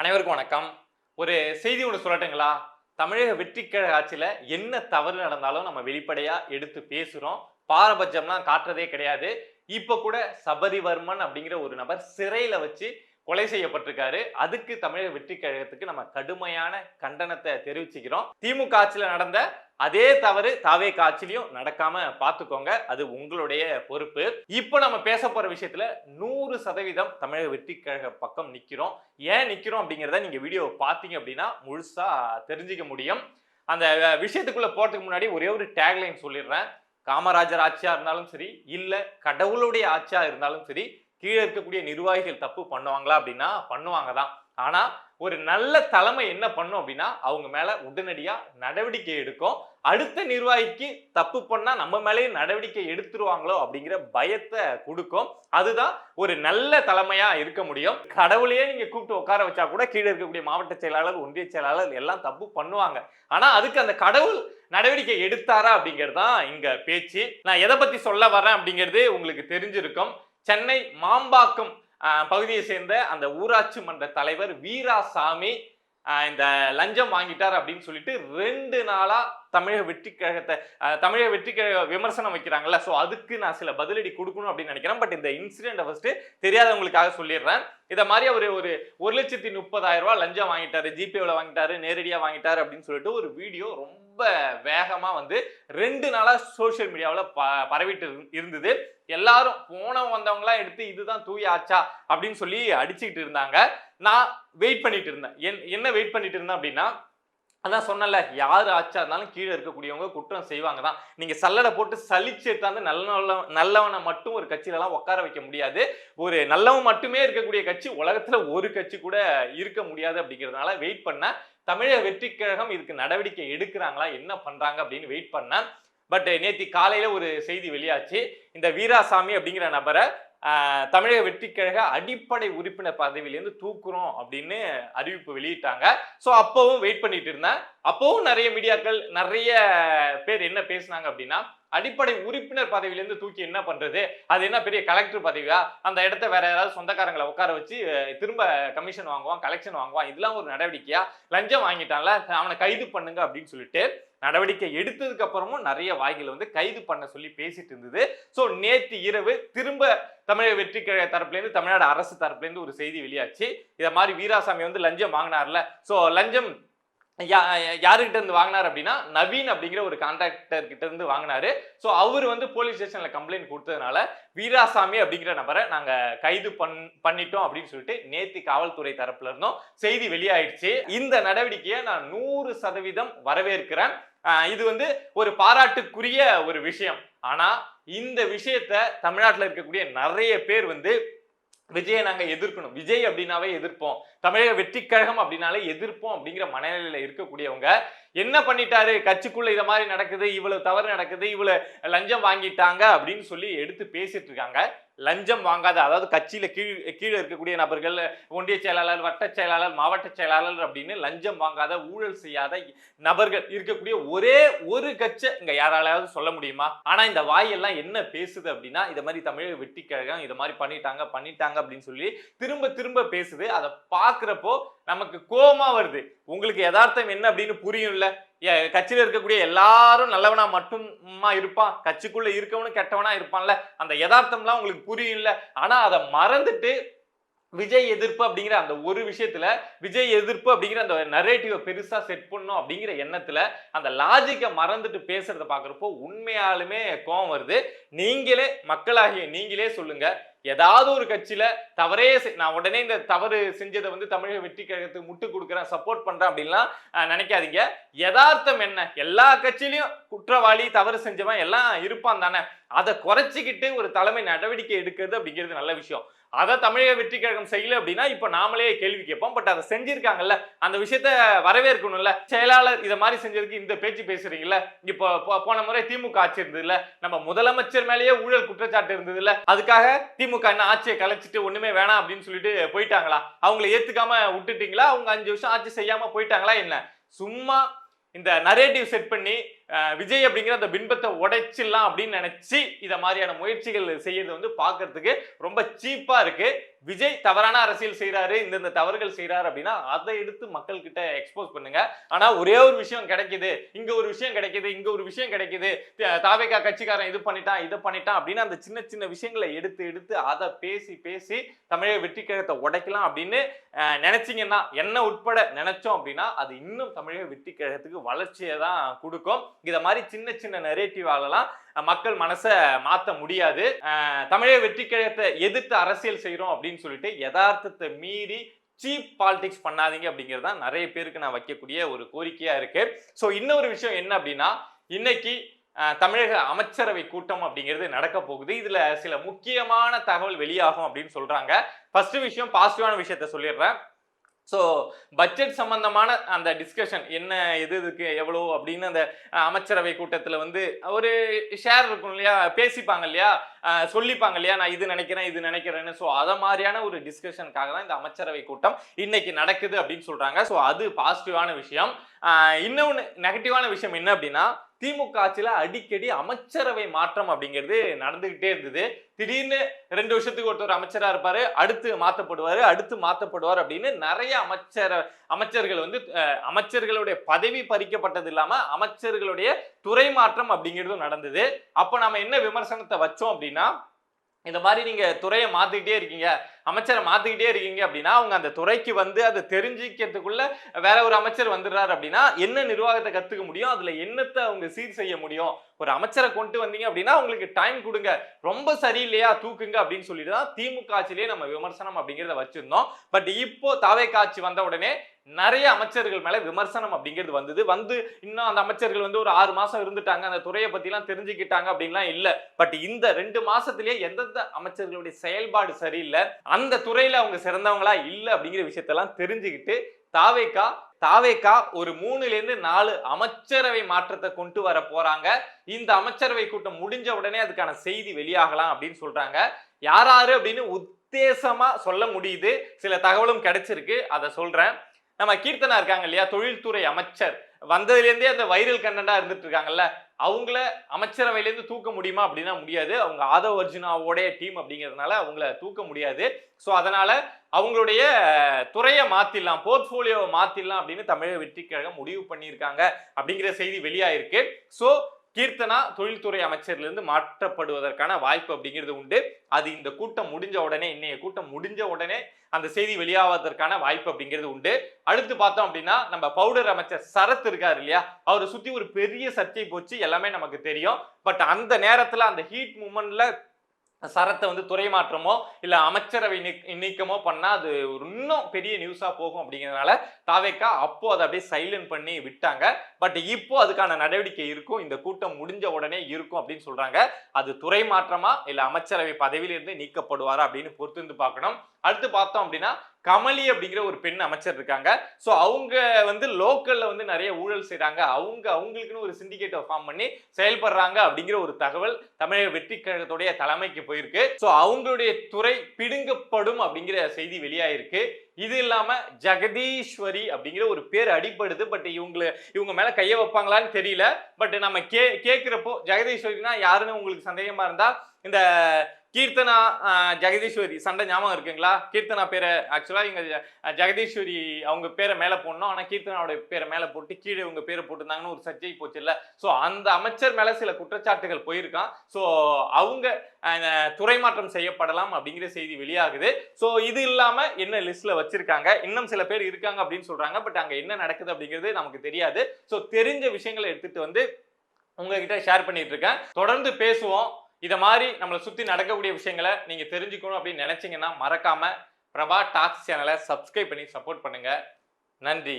அனைவருக்கும் வணக்கம். ஒரு செய்தி ஒண்ணு சொல்லட்டுங்களா? தமிழக வெற்றிக் கழக ஆட்சியில என்ன தவறு நடந்தாலும் நம்ம வெளிப்படையா எடுத்து பேசுறோம். பாரபட்சம்லாம் காட்டுறதே கிடையாது. இப்ப கூட சபரிவர்மன் அப்படிங்கிற ஒரு நபர் சிறையில வச்சு கொலை செய்யப்பட்டிருக்காரு. அதுக்கு தமிழக வெற்றிக் கழகத்துக்கு நம்ம கடுமையான கண்டனத்தை தெரிவிச்சுக்கிறோம். திமுக ஆட்சியில நடந்த அதே தவறு தாவேகா ஆட்சியிலயும் நடக்காம பார்த்துக்கோங்க. அது உங்களுடைய பொறுப்பு. இப்ப நம்ம பேச போற விஷயத்துல 100% தமிழக வெற்றிக் கழக பக்கம் நிக்கிறோம். ஏன் நிக்கிறோம் அப்படிங்கிறத நீங்க வீடியோவை பார்த்தீங்க அப்படின்னா முழுசா தெரிஞ்சுக்க முடியும். அந்த விஷயத்துக்குள்ள போறதுக்கு முன்னாடி ஒரே ஒரு டேக்லைன் சொல்லிடுறேன். காமராஜர் ஆட்சியா இருந்தாலும் சரி, இல்ல கடவுளுடைய ஆட்சியா இருந்தாலும் சரி, கீழே இருக்கக்கூடிய நிர்வாகிகள் தப்பு பண்ணுவாங்களா அப்படின்னா பண்ணுவாங்க தான். ஆனா ஒரு நல்ல தலைமை என்ன பண்ணும் அப்படின்னா அவங்க மேல உடனடியா நடவடிக்கை எடுக்கும். அடுத்த நிர்வாகிக்கு தப்பு பண்ணா நம்ம மேலேயே நடவடிக்கை எடுத்துருவாங்களோ அப்படிங்கிற பயத்தை கொடுக்கும். அதுதான் ஒரு நல்ல தலைமையா இருக்க முடியும். கடவுளையே நீங்க கூப்பிட்டு உட்கார வச்சா கூட கீழே இருக்கக்கூடிய மாவட்ட செயலாளர், ஒன்றிய செயலாளர் எல்லாம் தப்பு பண்ணுவாங்க. ஆனா அதுக்கு அந்த கடவுள் நடவடிக்கை எடுத்தாரா அப்படிங்கிறது தான் இங்க பேச்சு. நான் எதை பத்தி சொல்ல வரேன் அப்படிங்கிறது உங்களுக்கு தெரிஞ்சிருக்கும். சென்னை மாம்பாக்கம் பகுதியை சேர்ந்த அந்த ஊராட்சி மன்ற தலைவர் வீராசாமி இந்த லஞ்சம் வாங்கிட்டார் அப்படின்னு சொல்லிட்டு 2 நாளா தமிழக வெற்றிக் கழகத்தை தமிழக வெற்றிக் கழக விமர்சனம் வைக்கிறாங்கல்ல. ஸோ அதுக்கு நான் சில பதிலடி கொடுக்கணும் அப்படின்னு நினைக்கிறேன். பட் இந்த இன்சிடென்ட் ஃபர்ஸ்ட் தெரியாதவங்களுக்காக சொல்லிடுறேன். இதை மாதிரி ஒரு 1,30,000 ரூபாய் லஞ்சம் வாங்கிட்டாரு, ஜிபேவில் வாங்கிட்டாரு, நேரடியாக வாங்கிட்டாரு அப்படின்னு சொல்லிட்டு ஒரு வீடியோ ரொம்ப வேகமா 2 நாளா சோசியல் மீடியாவில் பரவிட்டு இருந்தது. எல்லாரும் போனவங்க வந்தவங்களாம் எடுத்து இதுதான் தூய ஆச்சா அப்படின்னு சொல்லி அடிச்சுக்கிட்டு இருந்தாங்க. நான் வெயிட் பண்ணிட்டு இருந்தேன். என்ன வெயிட் பண்ணிட்டு இருந்தேன் அப்படின்னா, அதான் சொன்னல, யாரு ஆச்சா இருந்தாலும் கீழே இருக்கக்கூடியவங்க குற்றம் செய்வாங்க தான். நீங்க சல்லடை போட்டு சலிச்சு எடுத்தாந்து நல்லவனை மட்டும் ஒரு கட்சியில எல்லாம் உட்கார வைக்க முடியாது. ஒரு நல்லவன் மட்டுமே இருக்கக்கூடிய கட்சி உலகத்துல ஒரு கட்சி கூட இருக்க முடியாது. அப்படிங்கிறதுனால வெயிட் பண்ண தமிழக வெற்றிக் கழகம் இதுக்கு நடவடிக்கை எடுக்கிறாங்களா, என்ன பண்றாங்க அப்படின்னு வெயிட் பண்ணேன். பட் நேற்று காலையில ஒரு செய்தி வெளியாச்சு. இந்த வீராசாமி அப்படிங்கிற நபரை தமிழக வெற்றிக் கழக அடிப்படை உறுப்பினர் பதவியிலேருந்து தூக்குறோம் அப்படின்னு அறிவிப்பு வெளியிட்டாங்க. ஸோ அப்பவும் வெயிட் பண்ணிட்டு இருந்தேன். அப்பவும் நிறைய மீடியாக்கள் நிறைய பேர் என்ன பேசினாங்க அப்படின்னா, அடிப்படை உறுப்பினர் பதவியிலேருந்து தூக்கி என்ன பண்றது, அது என்ன பெரிய கலெக்டர் பதவியா, அந்த இடத்த வேற யாராவது சொந்தக்காரங்களை உட்கார வச்சு திரும்ப கமிஷன் வாங்குவான், கலெக்ஷன் வாங்குவான், இதெல்லாம் ஒரு நடவடிக்கையா, லஞ்சம் வாங்கிட்டான்ல அவனை கைது பண்ணுங்க அப்படின்னு சொல்லிட்டு நடவடிக்கை எடுத்ததுக்கு அப்புறமும் நிறைய வாய்கள் கைது பண்ண சொல்லி பேசிட்டு இருந்தது. ஸோ நேற்று இரவு திரும்ப தமிழக வெற்றிக் கழக தரப்புலேருந்து, தமிழ்நாடு அரசு தரப்புலேருந்து ஒரு செய்தி வெளியாச்சு. இதை மாதிரி வீராசாமி லஞ்சம் வாங்கினார்ல. ஸோ லஞ்சம் யாருக்கிட்ட இருந்து வாங்கினார் அப்படின்னா, நவீன் அப்படிங்கிற ஒரு கான்ட்ராக்டர் கிட்ட இருந்து வாங்கினாரு. ஸோ அவர் போலீஸ் ஸ்டேஷன்ல கம்ப்ளைண்ட் கொடுத்ததுனால வீராசாமி அப்படிங்கிற நபரை நாங்க கைது பண்ணிட்டோம் அப்படின்னு சொல்லிட்டு நேத்து காவல்துறை தரப்புல இருந்தும் செய்தி வெளியாயிடுச்சு. இந்த நடவடிக்கையை நான் 100% வரவேற்கிறேன். இது ஒரு பாராட்டுக்குரிய ஒரு விஷயம். ஆனா இந்த விஷயத்தை தமிழ்நாட்டில் இருக்கக்கூடிய நிறைய பேர் விஜயை நாங்க எதிர்க்கணும், விஜய் அப்படின்னாவே எதிர்ப்போம், தமிழக வெற்றிக் கழகம் அப்படின்னாலே எதிர்ப்போம் அப்படிங்கிற மனநிலையில இருக்கக்கூடியவங்க என்ன பண்ணிட்டாரு, கட்சிக்குள்ள இத மாதிரி நடக்குது, இவ்வளவு தவறு நடக்குது, இவ்வளவு லஞ்சம் வாங்கிட்டாங்க அப்படின்னு சொல்லி எடுத்து பேசிட்டு இருக்காங்க. லஞ்சம் வாங்காத, அதாவது கட்சியில கீழே இருக்கக்கூடிய நபர்கள், ஒன்றிய செயலாளர், வட்ட செயலாளர், மாவட்ட செயலாளர் அப்படின்னு லஞ்சம் வாங்காத, ஊழல் செய்யாத நபர்கள் இருக்கக்கூடிய ஒரே ஒரு கட்சி இங்க யாராலையாவது சொல்ல முடியுமா? ஆனா இந்த வாயெல்லாம் என்ன பேசுது அப்படின்னா, இத மாதிரி தமிழக வெற்றிக் கழகம் இத மாதிரி பண்ணிட்டாங்க அப்படின்னு சொல்லி திரும்ப திரும்ப பேசுது. அதை பாக்குறப்போ நமக்கு கோபமா வருது. உங்களுக்கு யதார்த்தம் என்ன அப்படின்னு புரியும்ல. கட்சியில இருக்கக்கூடிய எல்லாரும் நல்லவனா மட்டுமா இருப்பான், கட்சிக்குள்ள இருக்கவனும் கெட்டவனா இருப்பான்ல, அந்த யதார்த்தம்லாம் உங்களுக்கு புரியும்ல. ஆனா அதை மறந்துட்டு விஜய் எதிர்ப்பு அப்படிங்கிற அந்த ஒரு விஷயத்துல, விஜய் எதிர்ப்பு அப்படிங்கிற அந்த நரேட்டிவை பெருசா செட் பண்ணும் அப்படிங்கிற எண்ணத்துல அந்த லாஜிக்கை மறந்துட்டு பேசுறத பாக்குறப்போ உண்மையாலுமே கோபம் வருது. நீங்களே, மக்களாகிய நீங்களே சொல்லுங்க, ஏதாவது ஒரு கட்சியில தவறே நான் உடனே இந்த தவறு செஞ்சதை தமிழக வெற்றிக் கழகத்துக்கு முட்டு கொடுக்குறேன், சப்போர்ட் பண்றேன் அப்படின்லாம் நினைக்காதீங்க. யதார்த்தம் என்ன, எல்லா கட்சியிலையும் குற்றவாளி, தவறு செஞ்சவன் எல்லாம் இருப்பான் தானே. அதை குறைச்சிக்கிட்டு ஒரு தலைமை நடவடிக்கை எடுக்கிறது அப்படிங்கிறது நல்ல விஷயம். அதை தமிழக வெற்றிக் கழகம் செய்யல அப்படின்னா இப்ப நாமளே கேள்வி கேட்போம். பட் அதை செஞ்சிருக்காங்கல்ல, அந்த விஷயத்த வரவேற்கணும்ல. செயலாளர் இதை மாதிரி செஞ்சதுக்கு இந்த பேச்சு பேசுறீங்கல்ல. இப்போ போன முறை திமுக ஆட்சி இருந்ததுல, நம்ம முதலமைச்சர் மேலேயே ஊழல் குற்றச்சாட்டு இருந்ததுல, அதுக்காக திமுக என்ன ஆட்சியை கலைச்சிட்டு ஒண்ணுமே வேணாம் அப்படின்னு சொல்லிட்டு போயிட்டாங்களா? அவங்களை ஏத்துக்காம விட்டுட்டீங்களா? அவங்க 5 வருஷம் ஆட்சி செய்யாம போயிட்டாங்களா என்ன? சும்மா இந்த நரேட்டிவ் செட் பண்ணி விஜய் அப்படிங்கிற அந்த பின்பத்தை உடைச்சிடலாம் அப்படின்னு நினைச்சு இத மாதிரியான முயற்சிகள் செய்யறது பாக்குறதுக்கு ரொம்ப சீப்பா இருக்கு. விஜய் தவறான அரசியல் செய்யறாரு, இந்த தவறுகள் செய்யறாரு அப்படின்னா அதை எடுத்து மக்கள் கிட்ட எக்ஸ்போஸ் பண்ணுங்க. ஆனா ஒரே ஒரு விஷயம் கிடைக்குது, இங்க ஒரு விஷயம் கிடைக்குது, இங்க ஒரு விஷயம் கிடைக்குது, தாவேகா கட்சிக்காரன் இது பண்ணிட்டான் இதை பண்ணிட்டான் அப்படின்னு அந்த சின்ன சின்ன விஷயங்களை எடுத்து எடுத்து அதை பேசி பேசி தமிழக வெற்றி கழகத்தை உடைக்கலாம் அப்படின்னு நினைச்சீங்கன்னா, என்ன உட்பட நினைச்சோம் அப்படின்னா அது இன்னும் தமிழக வெற்றி கழகத்துக்கு வளர்ச்சியை தான் கொடுக்கும். இத மாதிரி சின்ன சின்ன நரேட்டிவாலலாம் மக்கள் மனசை மாத்த முடியாது. தமிழக வெற்றி கழகத்தை எதிர்த்து அரசியல் செய்யறோம் அப்படின்னு சொல்லிட்டு யதார்த்தத்தை மீறி சீப் பாலிடிக்ஸ் பண்ணாதீங்க அப்படிங்கிறது தான் நிறைய பேருக்கு நான் வைக்கக்கூடிய ஒரு கோரிக்கையா இருக்கு. ஸோ இன்னொரு விஷயம் என்ன அப்படின்னா, இன்னைக்கு தமிழக அமைச்சரவை கூட்டம் அப்படிங்கிறது நடக்க போகுது. இதுல சில முக்கியமான தகவல் வெளியாகும் அப்படின்னு சொல்றாங்க. ஃபர்ஸ்ட் விஷயம், பாசிட்டிவான விஷயத்த சொல்லிடுறேன். ஸோ பட்ஜெட் சம்பந்தமான அந்த டிஸ்கஷன் என்ன, எதுக்கு எவ்வளோ அப்படின்னு அந்த அமைச்சரவை கூட்டத்தில் வந்து ஒரு ஷேர் இருக்கும் இல்லையா, பேசிப்பாங்க இல்லையா, சொல்லிப்பாங்க இல்லையா, நான் இது நினைக்கிறேன் இது நினைக்கிறேன்னு. ஸோ அதை மாதிரியான ஒரு டிஸ்கஷனுக்காக தான் இந்த அமைச்சரவை கூட்டம் இன்னைக்கு நடக்குது அப்படின்னு சொல்றாங்க. ஸோ அது பாசிட்டிவான விஷயம். இன்னொன்று நெகட்டிவான விஷயம் என்ன அப்படின்னா, திமுக ஆட்சியில அடிக்கடி அமைச்சரவை மாற்றம் அப்படிங்கிறது நடந்துகிட்டே இருந்தது. திடீர்னு 2 வருஷத்துக்கு ஒருத்தர் அமைச்சரா இருப்பாரு, அடுத்து மாத்தப்படுவார் அப்படின்னு நிறைய அமைச்சர்கள் வந்து அமைச்சர்களுடைய பதவி பறிக்கப்பட்டது இல்லாம அமைச்சர்களுடைய துறை மாற்றம் அப்படிங்கிறதும் நடந்தது. அப்ப நம்ம என்ன விமர்சனத்தை வச்சோம் அப்படின்னா, இந்த மாதிரி நீங்க துறையை மாத்திக்கிட்டே இருக்கீங்க, அமைச்சரை மாத்திக்கிட்டே இருக்கீங்க அப்படின்னா அவங்க அந்த துறைக்கு வந்து அதை தெரிஞ்சுக்கிறதுக்குள்ள வேற ஒரு அமைச்சர் வந்துடுறாரு அப்படின்னா என்ன நிர்வாகத்தை கத்துக்க முடியும், அதுல என்னத்தை அவங்க சீர் செய்ய முடியும்? ஒரு அமைச்சரை கொண்டு வந்தீங்க அப்படின்னா உங்களுக்கு டைம் கொடுங்க, ரொம்ப சரியில்லையா தூக்குங்க அப்படின்னு சொல்லிட்டு தான் திமுக ஆட்சியிலேயே நம்ம விமர்சனம் அப்படிங்கிறத வச்சிருந்தோம். பட் இப்போ தாவேகா ஆட்சி வந்த உடனே நிறைய அமைச்சர்கள் மேல விமர்சனம் அப்படிங்கிறது வந்து இன்னும் அந்த அமைச்சர்கள் வந்து ஒரு 6 மாசம் இருந்துட்டாங்க, அந்த துறையை பத்தி எல்லாம் தெரிஞ்சுக்கிட்டாங்க அப்படின்லாம் இல்ல. பட் இந்த 2 மாசத்திலேயே எந்தெந்த அமைச்சர்களுடைய செயல்பாடு சரியில்லை, அந்த துறையில அவங்க சிறந்தவங்களா இல்ல அப்படிங்கிற விஷயத்தெல்லாம் தெரிஞ்சுக்கிட்டு தாவேகா ஒரு 3-4 அமைச்சரவை மாற்றத்தை கொண்டு வர போறாங்க. இந்த அமைச்சரவை கூட்டம் முடிஞ்ச உடனே அதுக்கான செய்தி வெளியாகலாம் அப்படின்னு சொல்றாங்க. யாராரு அப்படின்னு உத்தேசமா சொல்ல முடியுது, சில தகவலும் கிடைச்சிருக்கு, அதை சொல்றேன். நம்ம கீர்த்தனா இருக்காங்க இல்லையா, தொழில்துறை அமைச்சர், வந்ததுல இருந்தே அந்த வைரல் கண்டென்ட்டா இருந்துட்டு இருக்காங்கல்ல, அவங்கள அமைச்சரவையில இருந்து தூக்க முடியுமா அப்படின்னா முடியாது. அவங்க ஆதவ் அர்ஜுனாவோட டீம் அப்படிங்கிறதுனால அவங்கள தூக்க முடியாது. ஸோ அதனால அவங்களுடைய துறையை மாத்திடலாம், போர்ட்போலியோவை மாத்திடலாம் அப்படின்னு தமிழக வெற்றி கழகம் முடிவு பண்ணியிருக்காங்க அப்படிங்கிற செய்தி வெளியாயிருக்கு. ஸோ கீர்த்தனா தொழில்துறை அமைச்சரிலிருந்து மாற்றப்படுவதற்கான வாய்ப்பு அப்படிங்கிறது உண்டு. அது இந்த கூட்டம் முடிஞ்ச உடனே, இன்னைய கூட்டம் முடிஞ்ச உடனே அந்த செய்தி வெளியாவதற்கான வாய்ப்பு அப்படிங்கிறது உண்டு. அடுத்து பார்த்தோம் அப்படின்னா, நம்ம பவுடர் அமைச்சர் சரத் இருக்காரு இல்லையா, அவரை சுத்தி ஒரு பெரிய சர்ச்சை போச்சு, எல்லாமே நமக்கு தெரியும். பட் அந்த நேரத்துல அந்த ஹீட் மூமெண்ட்ல சரத்தை வந்து துறை மாற்றமோ இல்ல அமைச்சரவை நீக்கமோ பண்ணா அது இன்னும் பெரிய நியூஸா போகும் அப்படிங்கிறதுனால தாவேகா அப்போ அதை அப்படியே சைலண்ட் பண்ணி விட்டாங்க. பட் இப்போ அதுக்கான நடவடிக்கை இருக்கும், இந்த கூட்டம் முடிஞ்ச உடனே இருக்கும் அப்படின்னு சொல்றாங்க. அது துறை மாற்றமா இல்ல அமைச்சரவை பதவியிலிருந்து நீக்கப்படுவாரா அப்படின்னு பொறுத்து இருந்து பார்க்கணும். அடுத்து பார்த்தோம் அப்படின்னா, கமலி அப்படிங்கிற ஒரு பெண் அமைச்சர் இருக்காங்க. சோ அவங்க வந்து லோக்கல்ல வந்து நிறைய ஊழல் செய்றாங்க, அவங்களுக்குன்னு ஒரு சிண்டிகேட்டை ஃபார்ம் பண்ணி செயல்படுறாங்க அப்படிங்கிற ஒரு தகவல் தமிழக வெற்றி கழகத்துடைய தலைமைக்கு போயிருக்கு. சோ அவங்களுடைய துறை பிடுங்கப்படும் அப்படிங்கிற செய்தி வெளியாயிருக்கு. இது இல்லாம ஜெகதீஸ்வரி அப்படிங்கிற ஒரு பேர் அடிப்படுது. பட் இவங்க மேல கைய வைப்பாங்களான்னு தெரியல. பட் நம்ம கேட்கிறப்போ ஜெகதீஸ்வரினா யாருன்னு உங்களுக்கு சந்தேகமா இருந்தா, இந்த கீர்த்தனா ஜெகதீஸ்வரி சண்டை ஞாபகம் இருக்குங்களா? கீர்த்தனா பேரை ஆக்சுவலா இங்க ஜெகதீஸ்வரி அவங்க பேரை மேல போடணும், ஆனா கீர்த்தனாவோட பேரை மேல போட்டு கீழே இவங்க பேரை போட்டிருந்தாங்கன்னு ஒரு சர்ச்சை போச்சு இல்ல. சோ அந்த அமைச்சர் மேல சில குற்றச்சாட்டுகள் போயிருக்கான். சோ அவங்க துறை மாற்றம் செய்யப்படலாம் அப்படிங்கிற செய்தி வெளியாகுது. சோ இது இல்லாம என்ன லிஸ்ட்ல வச்சிருக்காங்க, இன்னும் சில பேர் இருக்காங்க அப்படின்னு சொல்றாங்க. பட் அங்க என்ன நடக்குது அப்படிங்கிறது நமக்கு தெரியாது. சோ தெரிஞ்ச விஷயங்களை எடுத்துட்டு வந்து உங்ககிட்ட ஷேர் பண்ணிட்டு இருக்கேன். தொடர்ந்து பேசுவோம். இத மாதிரி நம்மளை சுத்தி நடக்கக்கூடிய விஷயங்களை நீங்க தெரிஞ்சுக்கணும் அப்படின்னு நினைச்சீங்கன்னா மறக்காம பிரபா டாக்ஸ் சேனலை சப்ஸ்கிரைப் பண்ணி சப்போர்ட் பண்ணுங்க. நன்றி.